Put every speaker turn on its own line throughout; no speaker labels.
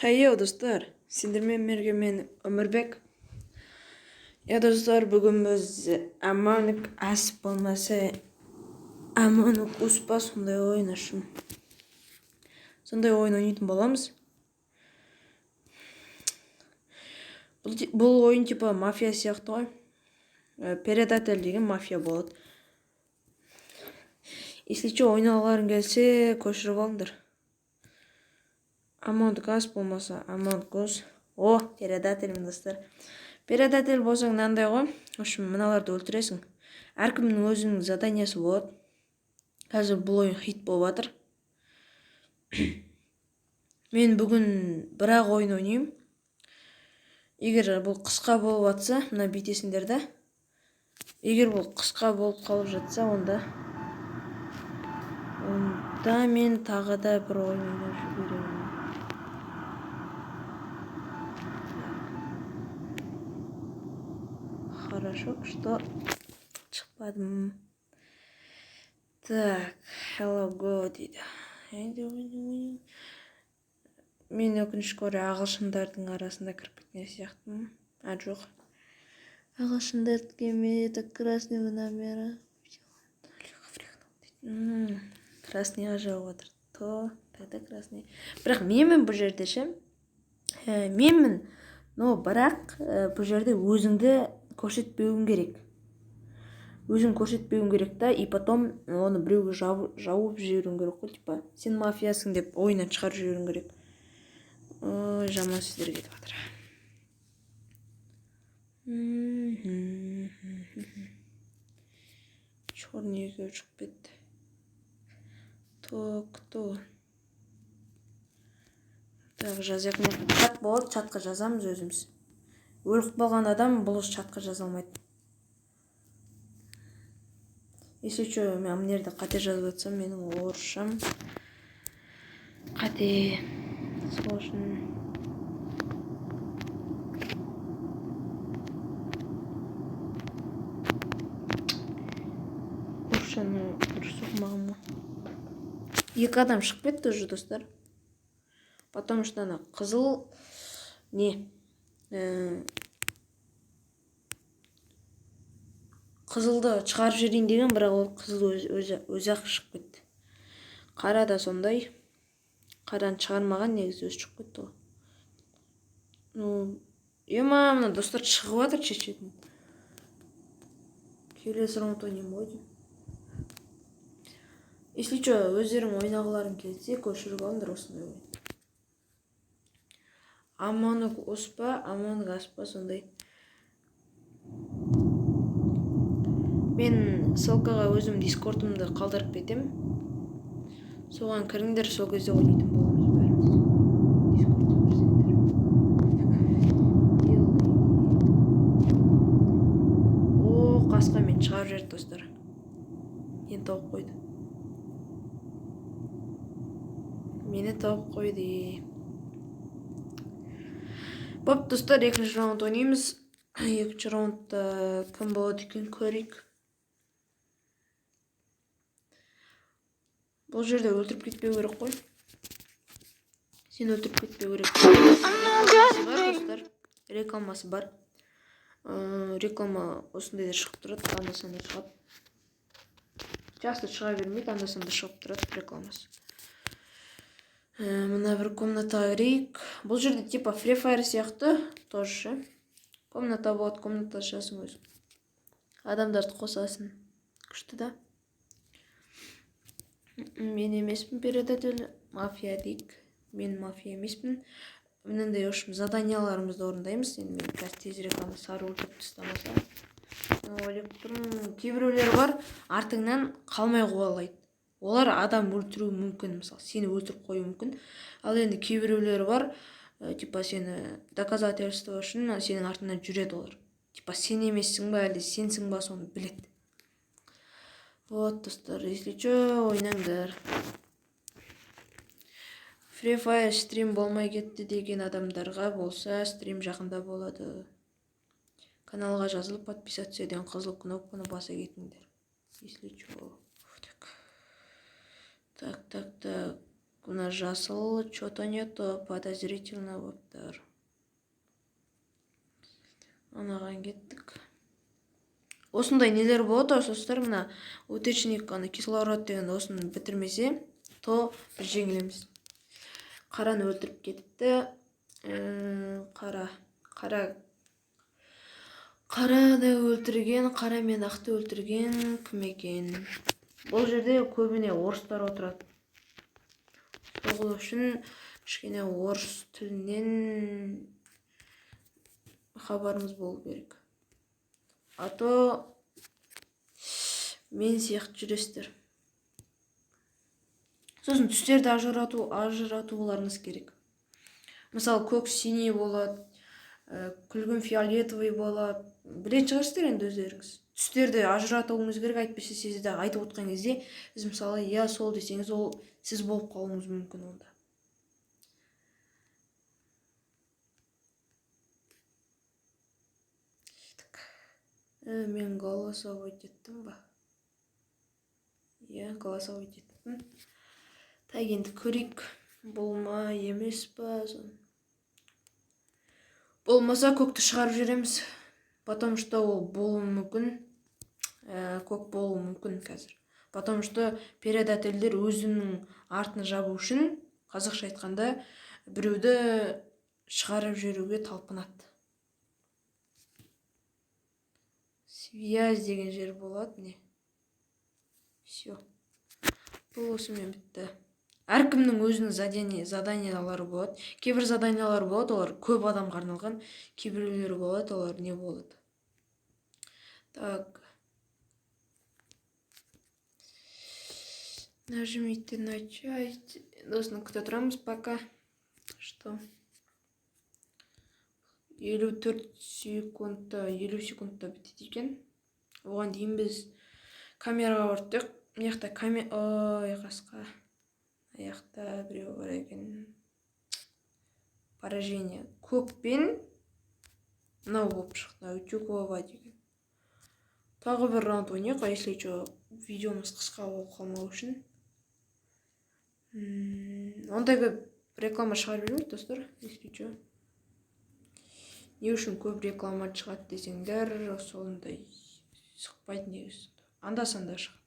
Хайо, достар. Сендермен мерге мен Өмірбек. Достар, бүгін біз Амонг Ас болмаса Амонг Ус па сондай ойын ашым. Сондай ойын ойнайтын боламыз. Бұл ойын типа мафия сияқты ғой. Предатель деген мафия болады. Если что, ойналарың келсе, көшіріп алыңдар. Амонг Ас болмаса Амонг Ус. О, предательмін, достар. Предатель болсаң мынандай ғой. В общем, мыналарды өлтіресің. Әркімнің өзінің заданиясы болады. Қазір бұл ойын хит болып жатыр. Мен бүгін бір-ақ ойын ойнаймын. Егер бұл қысқа болып жатса, мына бүйтесіңдер да. Егер бұл қысқа болып қалып жатса, онда мен тағы да бір ойын ойнап жіберемін. Хорошо, что шықпадым. Так, hello go дейді. Мен өкінішке орай ағылшындардың арасында кіріп кеткен сияқтымын. Жоқ. Ағылшындарды келмеді, красный номері. Красныйға жауып отыр. Тогда красный. Бірақ менмін бұл жерде ше. Менмін, но бірақ бұл жерде өзіңді көрсетпеуің керек. Өзің көрсетпеуің керек та, и потом оны біреуге жауып жіберуің керек қой, типа, сен мафиясың деп ойынан шығарып жіберуің керек. Ой, жаман сөздер кетіп жатыр. Черныйға шығып кетті. Кто? Так, жазайық. Чат болады, чатқа жазамыз өзіміз. Өліп болған адам бұл чатқа жаза алмайды. Если что, мен мына жерде қате жазып жатсам, менің орысшам қате. Сложно. Орысшаны дұрыс оқымағым ғой. Екі адам шығып кетті уже, достар. Потому что ана қызыл қызылды шығарып жіберейін деген, бірақ ол қызыл өзі-ақ шығып кетті. Қара да сондай. Қараны шығармаған, негізі өзі шығып кетті ғой. Мына достар шығып жатыр шешетін. Келесі раунд ойнайын ғой деймін. Если что, өздерің ойнағыларың келсе, көшіріп алыңдар осындай ойын. Амонг Ус па, Амонг Ас па сондай. Мен ссылкаға өзім дискордымды қалдырып кетем. Соған кіріңдер, сол кезде ойнайтын боламыз бәріміз. Дискордқа кірсеңдер. Қасқа мен шығарып жіберді, достар. Мені тауып қойды. Боп, достар, екінші раунд ойнаймыз. Екінші раундта кім болады екен, көрейік. Бұл жерде өлтіріп кетпеу керек қой. Сен өлтіріп кетпеу керек. Рекламасы бар. Реклама осындайда шығып тұрады, анда-санда шығады. Часто шыға бермейді, анда-санда шығып тұрады рекламасы. Мына бір комната рейк. Бұл жерде типа Free Fire сияқты тоже. Комната болады, комната ашасың өзің. Адамдарды қосасың. Күшті да. Мен емеспін предатель, мафия дейік. Мен мафия емеспін. Мынандай өшім заданияларымызды орындаймыз. Енді мен қазір тезірек ана сары өлтіріп тастамаса. Кейбіреулер бар, артыңнан қалмай қуалайды. Олар адам өлтіруі мүмкін, мысалы, сені өлтіріп қою мүмкін. Ал енді кейбіреулер бар, типа сені доказательство үшін сенің артыңнан жүреді олар. Типа сен емессің ба, әлде сенсің ба, соны біледі. Вот, достар, если что, ойнаңдар. Free Fire стрим болмай кетті деген адамдарға болса, стрим жақында болады. Каналға жазылып, подписаться деген қызыл кнопканы баса кетіңдер. Если что. Так. мына жасыл, чё-то не то, подозрительно болуптур. Анаған кеттік. Осындай нелер болады, достар, мына утечник кислород деген осыны бітірмесе, то біз жеңілеміз. Қараны өлтіріп кетті. Қараны өлтірген, қара мен ақты өлтірген кім екен? Бұл жерде көбіне орыстар отырады. Сол үшін кішкене орыс тілінен хабарымыз болу керек. А то мен сияқты жүресіздер. Сосын түстерді ажыратуларыңыз керек. Мысалы, көк синий болады, күлгін фиолетовый болады. Білетін шығарсыздар енді өздеріңіз. Түстерді ажыратуыңыз керек, әйтпесе сіз де айтып отқан кезде, сіз мысалы, я сол десеңіз, ол сіз болып қалуыңыз мүмкін онда. Мен голосовать еттім ба? Я голосовать еттім. Так, енді көрейік. Болма емес па? Болмаса көкті шығарып жүреміз. Потому что ол болуы мүмкін. Көк болуы мүмкін қазір. Потому что передательдер өзінің артын жабу үшін, қазақша айтқанда, біреуді шығарып жүруге талпынады. Связь деген жер болады, не? Все. Бұл осымен бітті. Әркімнің өзінің заданиялары болады. Кейбір заданиялар болады, олар көп адамға арналған. Кейбіреулері болады, олар не болады. Так. Нажмите начать. Осыны күте тұрамыз пока. Что? 54 секундта, 50 секундта бітеді екен. Оған дейін біз камераға бардық. Мияқта ой, қасқа. Аяқта біреу бар екен. Поражение. Көкпен мынау болып шықты. Утюгова деген. Тағы бір раунд ойнайық, если что, видеомыз қысқа болып қалмау үшін. Ондай көп реклама шығарып жүрмейді, достар, если что. Не үшін көп реклама шығады десеңдер, сондай шықпайды негізі. Анда-санда шығады.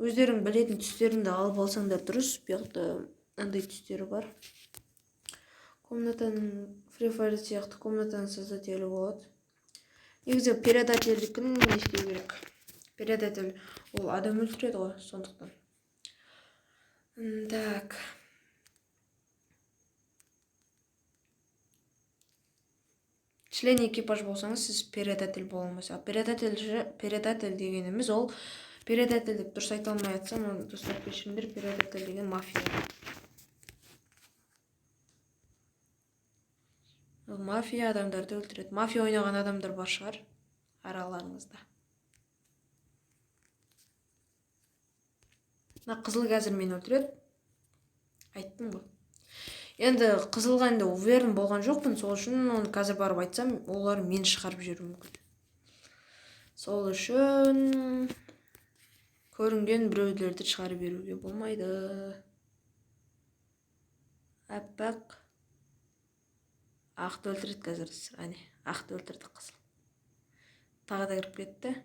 Өздерің білетін түстеріңді алып алсаңдар дұрыс, бұяқта андай түстері бар. Комнатаның Free Fire сияқты комнатаның создателі болады. Негізі передательдікін не істеу керек? Передатель ол адам өлтіреді ғой, сондықтан. Так. Член экипаж болсаңыз, сіз передатель болмаса. Передатель дегеніміз ол передатель деп дұрыс айта алмай атсам, достар кешіріңдер, передатель деген мафия. Мафия адамдарды өлтіреді. Мафия ойнаған адамдар бар шығар араларыңызда. Мына қызыл қазір мені өлтіреді. Айттым ғой. Енді қызылға енді уверен болған жоқпын, сол үшін оны қазір барып айтсам, олар мені шығарып жүруі мүмкін. Сол үшін көрінген біреулерді шығарып беруге болмайды. Аппақ. Ақты өлтіреді қазір. Әне, ақты өлтірді қызыл. Тағы да кіріп кетті.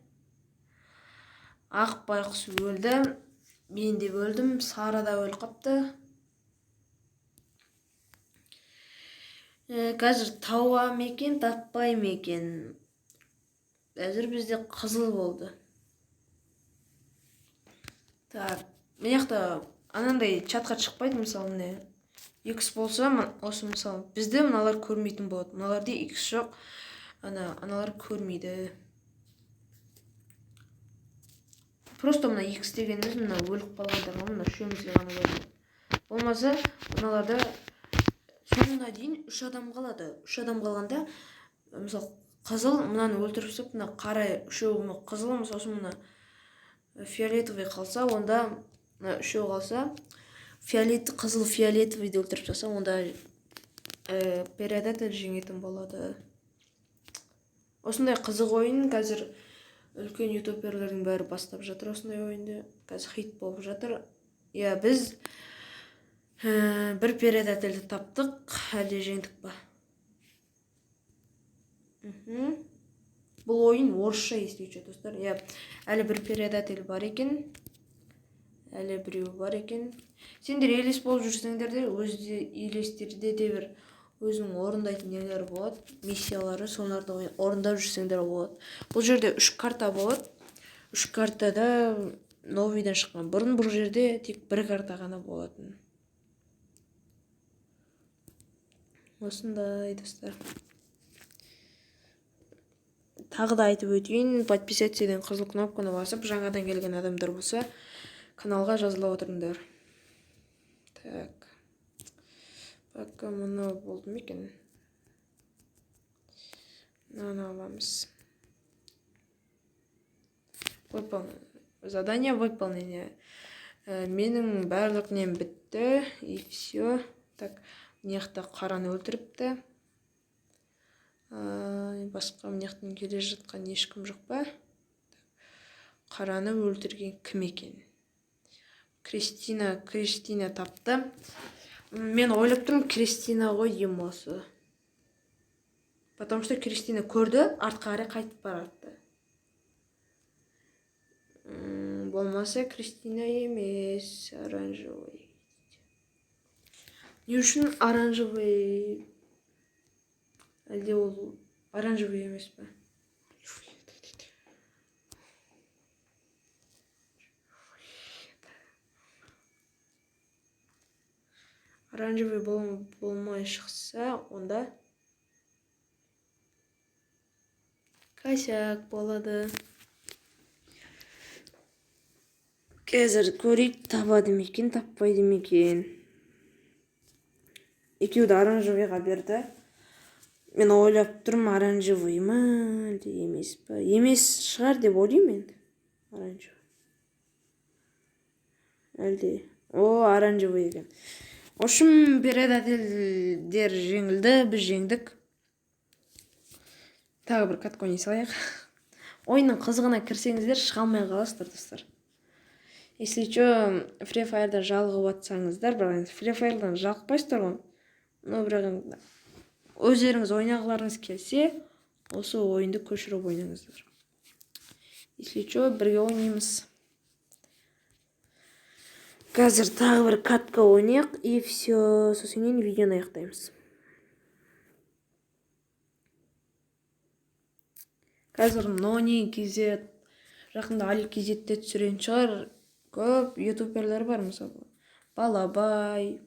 Ақ байқұс өлді. Мен де өлдім. Сары да өліп қапты. Қазір тауа мекен, таппай мекен. Қазір бізде қызыл болды. Так, мияқта анандай чатқа шықпайды, мысалы міне. X болса, осы мысалы бізде мыналар көрмейтін болады. Мыналарда X жоқ, аналар көрмейді. Просто мына X дегеніміз мына өліп қалғандарға, мына үшеумізге ғана болады. Болмаса, мыналарда соңына дейін 3 адам қалады. 3 адам қалғанда, мысалы, қызыл мынаны өлтіріп сап, мына қара үшеуі қызыл, мысалы, мына фиолетовый қалса, онда үшеу қалса, қызыл фиолетовый өлтіріп жаса, онда передатель жеңетін болады. Осындай қызық ойын қазір үлкен ютуберлердің бәрі бастап жатыр осындай ойынды. Қазір хит болып жатыр. Біз Бір предательді таптық, әлде жеңдік па? Бұл ойын орысша естуіші достар. Әлі бір предатель бар екен. Әлі біреу бар екен. Сендер елес болып жүрсеңдер де, өзі елестерде де бір өзінің орындайтын нелері болады, миссиялары, соларды орындап жүрсеңдер болады. Бұл жерде 3 карта болады. 3 картада новыйдан шыққан. Бұрын бұл жерде тек бір карта ғана болатын. Осындай достар. Тағы да айтып өтейін, подписаться деген қызыл кнопканы басып, жаңадан келген адамдар болса, каналға жазыла отырыңдар. Так. Пока мұны болды ма екен? Мынаны аламыз. Задание выполнение. Менің барлық нем бітті, и все. Так, мынаяқта қараны өлтіріпті. Басқа мынаяқтан келе жатқан ешкім жоқ па? Қараны өлтірген кім екен? Кристина тапты. Мен ойлап тұрмын, Кристина ғой деймін осы. Потому что Кристина көрді, артқа қарай қайтып баратты. Болмаса Кристина емес, оранжевый. Не үшін оранжевый? Әлде ол оранжевый емес па? Оранжевый болмай шықса, онда косяк болады. Қазір көрейік, табады мекен, таппайды мекен. Екеуді оранжевыйға берді. Мен ойлап тұрмын, оранжевый ма, әлде емес па? Емес шығар деп ойлаймын енді. Оранжевый. Әлде. Оранжевый екен. Ошым предательдер жеңілді, біз жеңдік. Тағы бір катка ойнай салайық. Ойынның қызығына кірсеңіздер, шыға алмай қаласыздар, достар. Если что, Free Fire'дан жалығып атсаңыздар, бірақ Free Fire'дан жалықпайсыздар ғой. Но бірақ өздеріңіз ойнағыларыңыз келсе, осы ойынды көшіріп ойнаңыздар. Если что, бірге ойнаймыз. Қазір тағы бір катка ойнайық, и все, сосын кейін видеоны аяқтаймыз. Қазір Нони кезет, жақында Али кезетте түсірген шығар. Көп ютуберлер бар, мысалы. Балабай.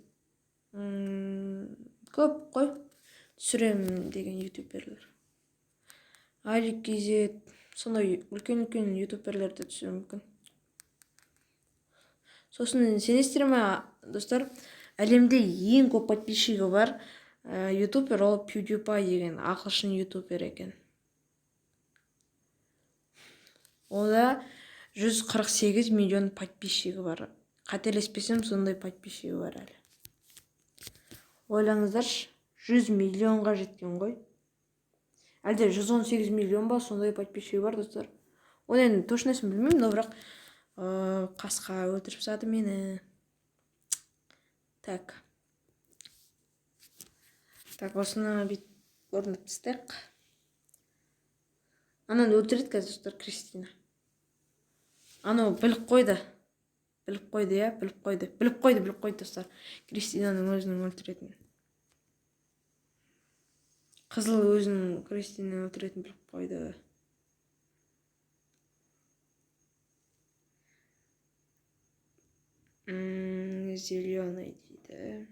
Көп қой. Түсірем деген ютуберлер. Али кезет. Сондай үлкен ютуберлерді түсірем мүмкін. Сосын сенесіздер ме, достар, әлемде ең көп подписчигі бар ютубер, ол PewDiePie деген ағылшын ютубер екен. Ода 148 миллион подписчигі бар. Қателеспесем, сондай подписчигі бар әлі. Ойлаңыздаршы, 100 миллионға жеткен ғой. Әлде 118 миллион ба, сондай подписчигі бар, достар. Оны енді точносын білмеймін, но бірақ қасқа өлтіріп сады мені. Так, осыны бит орындап тастайық. Ананы өлтіреді қазір, достар, Кристина. Анау біліп қойды, достар. Кристинаның өзінің өлтіретін. Қызыл өзінің Кристинаны өлтіретін біліп қойды. Зеленый дейді.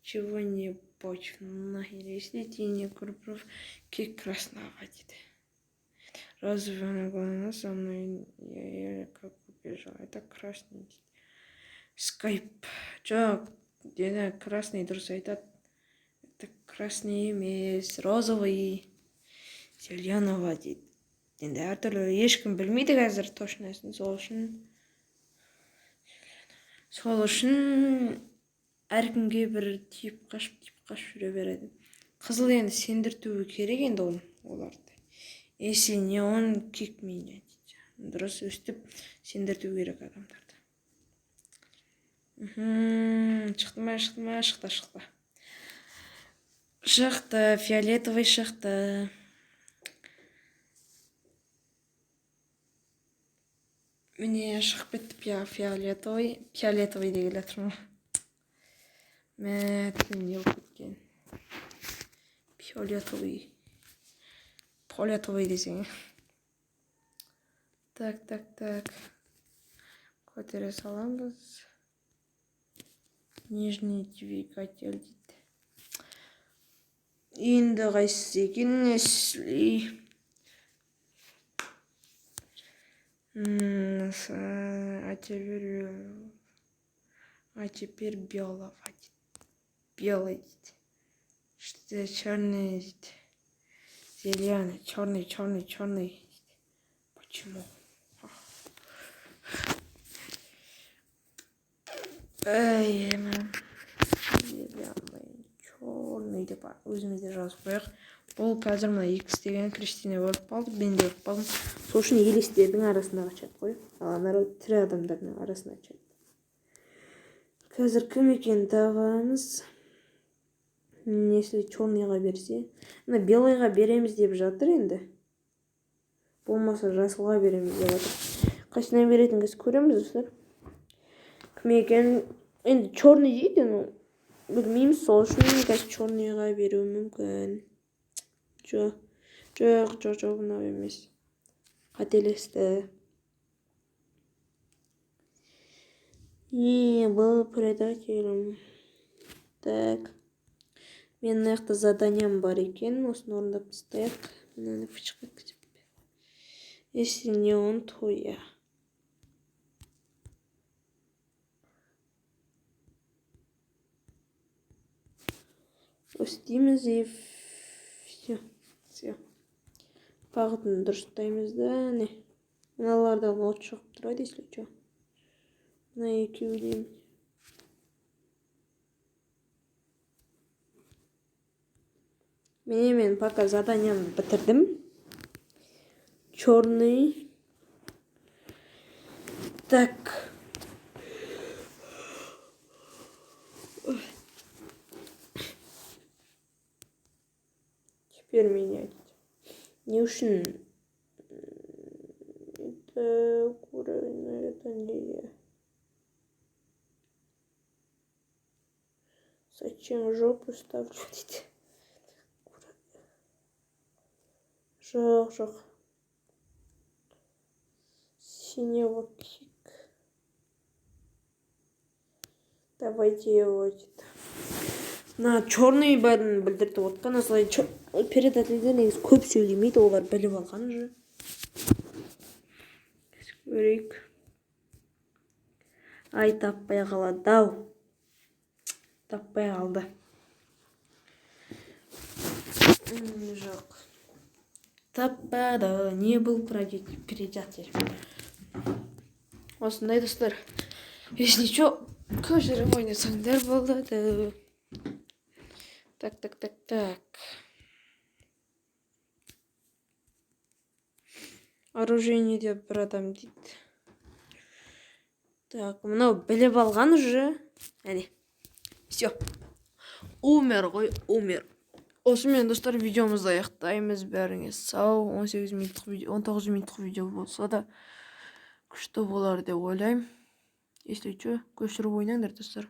Чего не почь нахер, если ты не курпров, кек красного дейді. Разве она была со мной? Я как убежала. Это красный дейді. Скайп. Жоқ, дені красный дұрыс айтады. Это красный емес, розовый. Зеленого дейді. Енді әртүрлі ешкім білмейді қазір точносын, сол үшін әркімге бір тиіп қашып жүре береді. Қызыл енді сендіртуі керек енді оларды. Если не он, кик меня дейді. Дұрыс өстіп сендірту керек адамдарды. Шықты. Фиолетовый шықты. Міне шығып кетті фиолетовый деген жатырмын. Мәтін не болып кеткен. Фиолетовый десең. Так. Көтере саламыз. Нижний двигатель дейді. Енді қайсысы екен несли. А теперь белого дейді. Белый дейді. Что черный дейді. Зеленый, черный. Почему? Зеленый, черный деп өзімізде жазып қояйық. Бұл қазір мына X деген Кристина көріп қалды, мен де көріп қалдым. Сол үшін елестердің арасындағы чат қой. Ал ана тірі адамдардың арасында чат. Қазір кім екен табамыз. Если черныйға берсе, мына белыйға береміз деп жатыр енді. Болмаса жасылға береміз деп жатыр. Қайсына беретін кез көреміз достар. Кім екен? Енді черный дейді, ну білмейміз, сол үшін қазір черныйға беруі мүмкін. Жоқ, мынау емес. Қателесті. Был предателем. Так. Мен нақты заданиям бар екен, осыны орындап тастайық. Мынаны фычқа кетіп. Если не он, то я. Істейміз и все. Бағытын дұрыстаймыз да, не. Мыналардан от шығып тұрады, если что. Мына екеуден. Мен пока заданиямды бітірдім. Черный. Так. Теперь менять. Не үшін? Это уровень, это не я. Зачем жопу ставлю? Жоқ. Синего кик. Давайте его дейді. На черный бәрін білдірді отқан. Осылай предательдер негіз көп сөйлемейді, олар біліп алған же. Көрейік. Ай, таппай қалады. Таппай қалды. Жоқ. Таппады. Не был предатель. Осындай достар. Если что, көшіріп ойнасаңдар болды. Так. Оружие деп бір адам дейді. Так, мынау біліп алған уже. Әне. Все. Умер. Осымен достар, видеомызды аяқтаймыз. Бәріңе сау. 19 минуттық видео болса да күшті болар деп ойлаймын. Если что, көшіріп ойнаңдар достар.